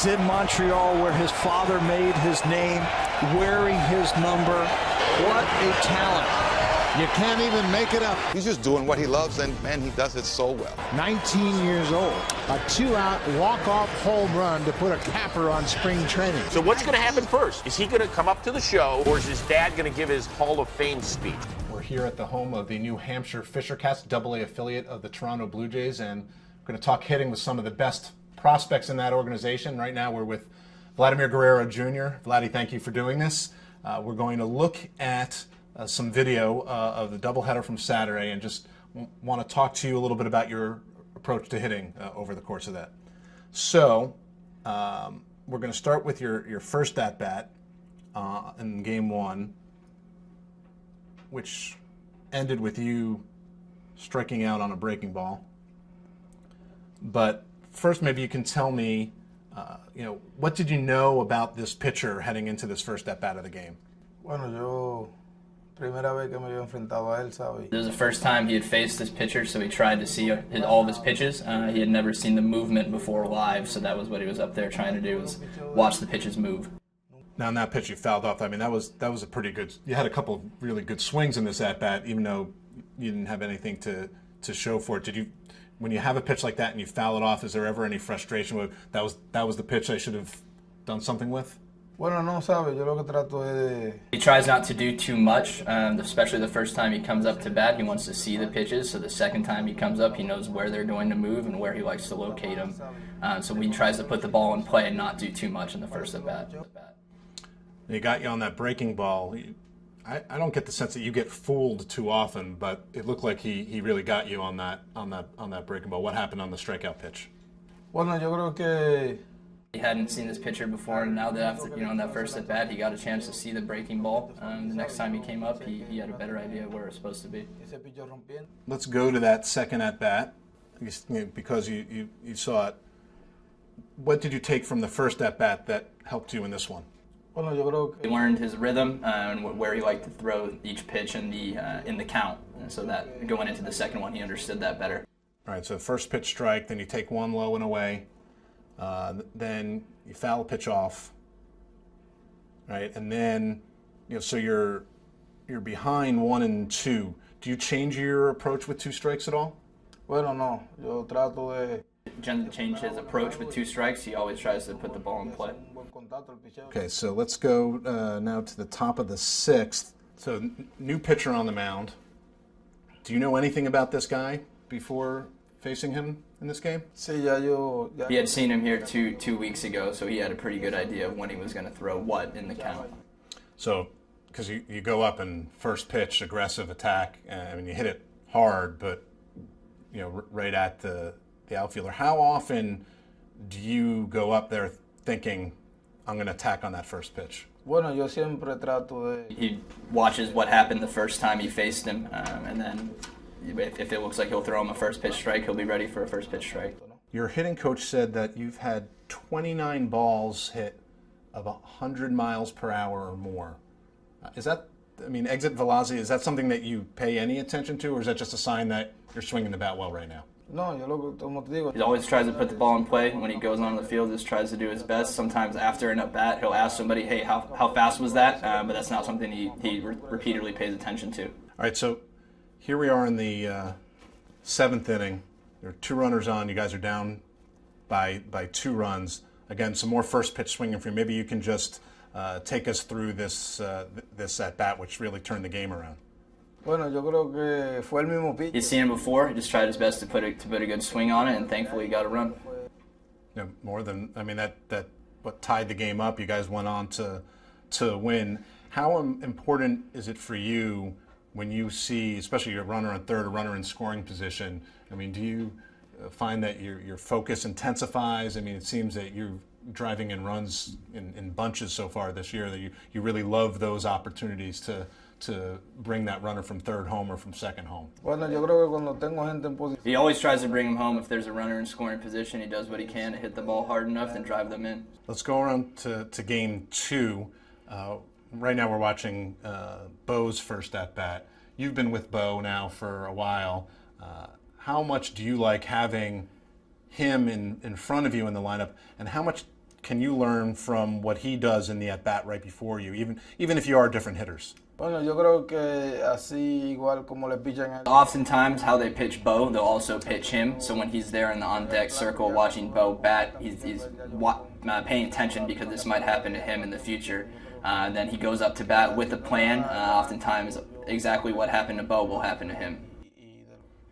He's in Montreal where his father made his name, wearing his number. What a talent. You can't even make it up. He's just doing what he loves, and man, he does it so well. 19 years old, a 2-out walk-off home run to put a capper on spring training. So what's going to happen first? Is he going to come up to the show, or is his dad going to give his Hall of Fame speech? We're here at the home of the New Hampshire Fisher-Cats, AA affiliate of the Toronto Blue Jays, and we're going to talk hitting with some of the best prospects in that organization. Right now we're with Vladimir Guerrero Jr. Vladdy, thank you for doing this. We're going to look at some video of the doubleheader from Saturday and just want to talk to you a little bit about your approach to hitting over the course of that. So we're going to start with your first at-bat in game one, which ended with you striking out on a breaking ball. But first, maybe you can tell me, what did you know about this pitcher heading into this first at-bat of the game? This was the first time he had faced this pitcher, so he tried to see all of his pitches. He had never seen the movement before live, so that was what he was up there trying to do, was watch the pitches move. Now, in that pitch you fouled off, I mean, that was a pretty good, you had a couple of really good swings in this at-bat, even though you didn't have anything to show for it. Did you, when you have a pitch like that and you foul it off, is there ever any frustration with, that was the pitch I should have done something with? He tries not to do too much, especially the first time he comes up to bat. He wants to see the pitches, so the second time he comes up, he knows where they're going to move and where he likes to locate them. So he tries to put the ball in play and not do too much in the first at bat. He got you on that breaking ball. I don't get the sense that you get fooled too often, but it looked like he really got you on that breaking ball. What happened on the strikeout pitch? He hadn't seen this pitcher before, and now that after in that first at bat, he got a chance to see the breaking ball. The next time he came up, he had a better idea of where it was supposed to be. Let's go to that second at bat, because you saw it. What did you take from the first at bat that helped you in this one? He learned his rhythm and where he liked to throw each pitch in the count, and so that going into the second one, he understood that better. All right, so first pitch strike, then you take one low and away. Then you foul a pitch off, right? And then, so you're behind 1 and 2. Do you change your approach with 2 strikes at all? Generally change his approach with 2 strikes. He always tries to put the ball in play. Okay, so let's go now to the top of the 6th. So new pitcher on the mound. Do you know anything about this guy before facing him in this game? He had seen him here two weeks ago, so he had a pretty good idea of when he was going to throw what in the count. So, because you go up and first pitch, aggressive attack, I mean, you hit it hard, but, right at the outfielder. How often do you go up there thinking, I'm going to attack on that first pitch? He watches what happened the first time he faced him, and then if it looks like he'll throw him a first pitch strike, he'll be ready for a first pitch strike. Your hitting coach said that you've had 29 balls hit of 100 miles per hour or more. Is that, exit velocity, is that something that you pay any attention to, or is that just a sign that you're swinging the bat well right now? He always tries to put the ball in play. When he goes onto the field, just tries to do his best. Sometimes after an at-bat, he'll ask somebody, hey, how fast was that? But that's not something he repeatedly pays attention to. All right, so here we are in the 7th inning. There are 2 runners on. You guys are down by 2 runs. Again, some more first pitch swinging for you. Maybe you can just take us through this at-bat, which really turned the game around. He's seen him before. He just tried his best to put a good swing on it, and thankfully he got a run. More than, that what tied the game up. You guys went on to win. How important is it for you when you see, especially your runner on third, a runner in scoring position? Do you find that your focus intensifies? It seems that you're driving in runs in bunches so far this year, that you really love those opportunities to bring that runner from third home or from second home. He always tries to bring him home. If there's a runner in scoring position, he does what he can to hit the ball hard enough and drive them in. Let's go around to game 2. Right now we're watching Bo's first at-bat. You've been with Bo now for a while. How much do you like having him in front of you in the lineup, and how much can you learn from what he does in the at-bat right before you, even if you are different hitters? Bueno, yo creo que así igual como le pichan. Oftentimes, how they pitch Bo, they'll also pitch him. So when he's there in the on-deck circle watching Bo bat, he's paying attention because this might happen to him in the future. Then he goes up to bat with a plan. Oftentimes, exactly what happened to Bo will happen to him.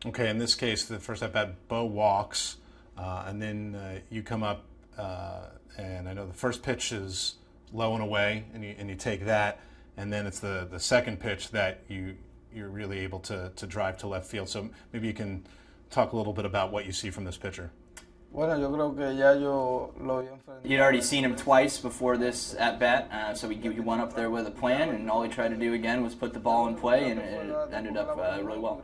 Okay, in this case, the first at-bat, Bo walks, and then you come up, and I know the first pitch is low and away, and you take that. And then it's the second pitch that you're really able to drive to left field. So maybe you can talk a little bit about what you see from this pitcher. Bueno, yo creo que ya yo lo vi enfrentado. You'd already seen him twice before this at-bat, so he went up there with a plan, and all he tried to do again was put the ball in play, and it ended up really well.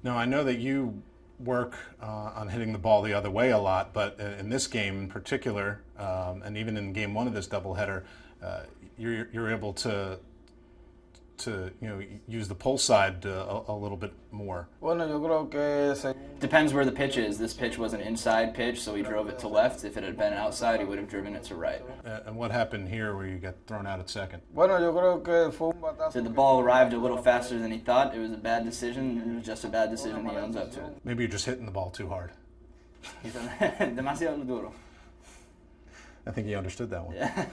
Now, I know that you work on hitting the ball the other way a lot, but in this game in particular, and even in game one of this doubleheader, you're able to use the pull side a little bit more. Bueno, yo creo que Depends where the pitch is. This pitch was an inside pitch, so he drove it to left. If it had been outside, he would have driven it to right. And what happened here where you got thrown out at second? Bueno, yo creo que fue un batazo. So the ball arrived a little faster than he thought. It was a bad decision. It was just a bad decision. He owns up to it. Maybe you're just hitting the ball too hard. Demasiado duro. I think he understood that one. Yeah.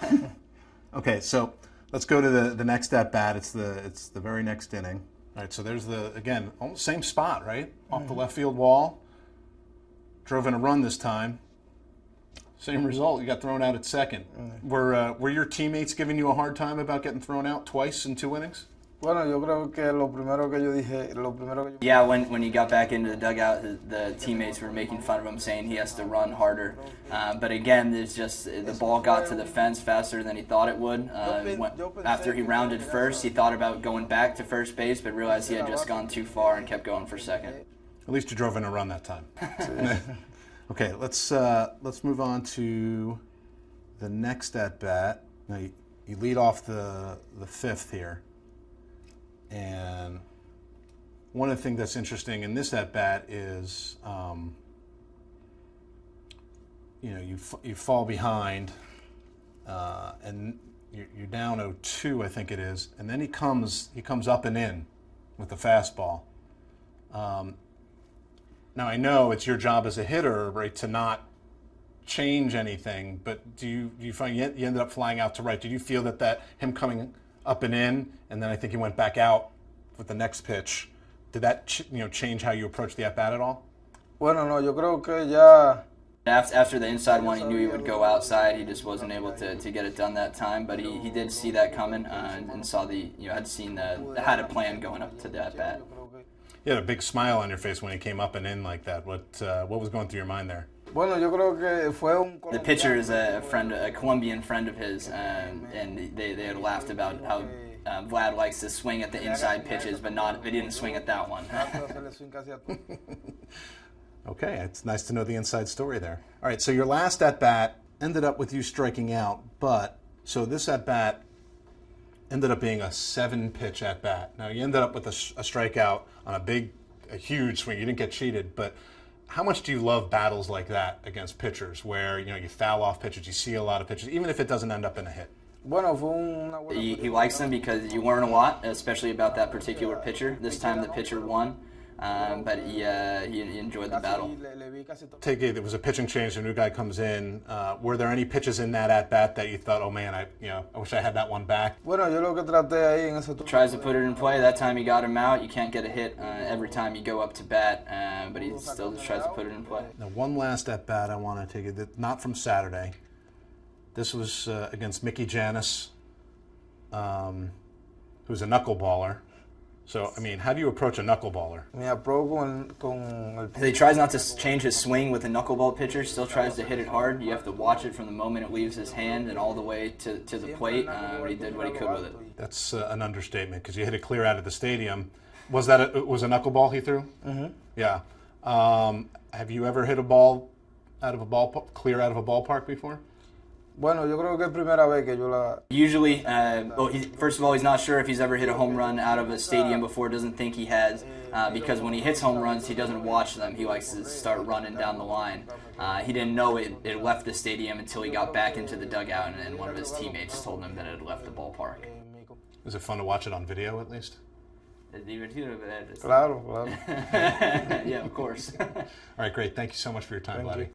Okay, so let's go to the next at bat. It's the very next inning. All right, so there's again almost same spot, right? Off the left field wall. Drove in a run this time. Same result. You got thrown out at second. Were your teammates giving you a hard time about getting thrown out twice in 2 innings? Bueno, yo creo que lo primero que yo dije, Yeah, when he got back into the dugout, the teammates were making fun of him, saying he has to run harder. But again, there's just the ball got to the fence faster than he thought it would. After he rounded first, he thought about going back to first base, but realized he had just gone too far and kept going for second. At least you drove in a run that time. Okay, let's move on to the next at bat. Now you lead off the fifth here. And one of the things that's interesting in this at-bat is, you fall behind, and you're down 0-2, I think it is, and then he comes up and in with the fastball. Now I know it's your job as a hitter, right, to not change anything, but do you find you ended up flying out to right? Did you feel that him coming up and in, and then I think he went back out with the next pitch? Did that change how you approach the at-bat at all? Bueno, no, yo creo que ya. After the inside one, he knew he would go outside. He just wasn't able to get it done that time, but he did see that coming and saw had a plan going up to the at-bat. You had a big smile on your face when he came up and in like that. What was going through your mind there? Bueno, yo creo que fue the pitcher is a Colombian friend of his, and they had laughed about how Vlad likes to swing at the inside pitches, but they didn't swing at that one. Okay, it's nice to know the inside story there. All right, so your last at-bat ended up with you striking out, so this at-bat ended up being a 7-pitch at-bat. Now, you ended up with a strikeout on a huge swing. You didn't get cheated, but how much do you love battles like that against pitchers where you foul off pitches, you see a lot of pitches, even if it doesn't end up in a hit? He likes them because you learn a lot, especially about that particular pitcher. This time the pitcher won, but he enjoyed the battle. Take it, there was a pitching change, a new guy comes in. Were there any pitches in that at-bat that you thought, oh man, I wish I had that one back? Tries to put it in play. That time he got him out. You can't get a hit every time you go up to bat, but he still just tries to put it in play. Now, one last at-bat I want to take it, not from Saturday. This was against Mickey Janis, who's a knuckleballer. So, I mean, how do you approach a knuckleballer? He tries not to change his swing with a knuckleball pitcher, still tries to hit it hard. You have to watch it from the moment it leaves his hand and all the way to the plate. He did what he could with it. That's an understatement because you hit it clear out of the stadium. Was that a knuckleball he threw? Mm-hmm. Yeah. Have you ever hit a ball clear out of a ballpark before? Bueno, yo creo que es primera vez que yo la... Usually, first of all, he's not sure if he's ever hit a home run out of a stadium before, doesn't think he has, because when he hits home runs, he doesn't watch them. He likes to start running down the line. He didn't know it left the stadium until he got back into the dugout, and one of his teammates told him that it had left the ballpark. Is it fun to watch it on video, at least? Claro, claro. Yeah, of course. All right, great. Thank you so much for your time, Vladdy.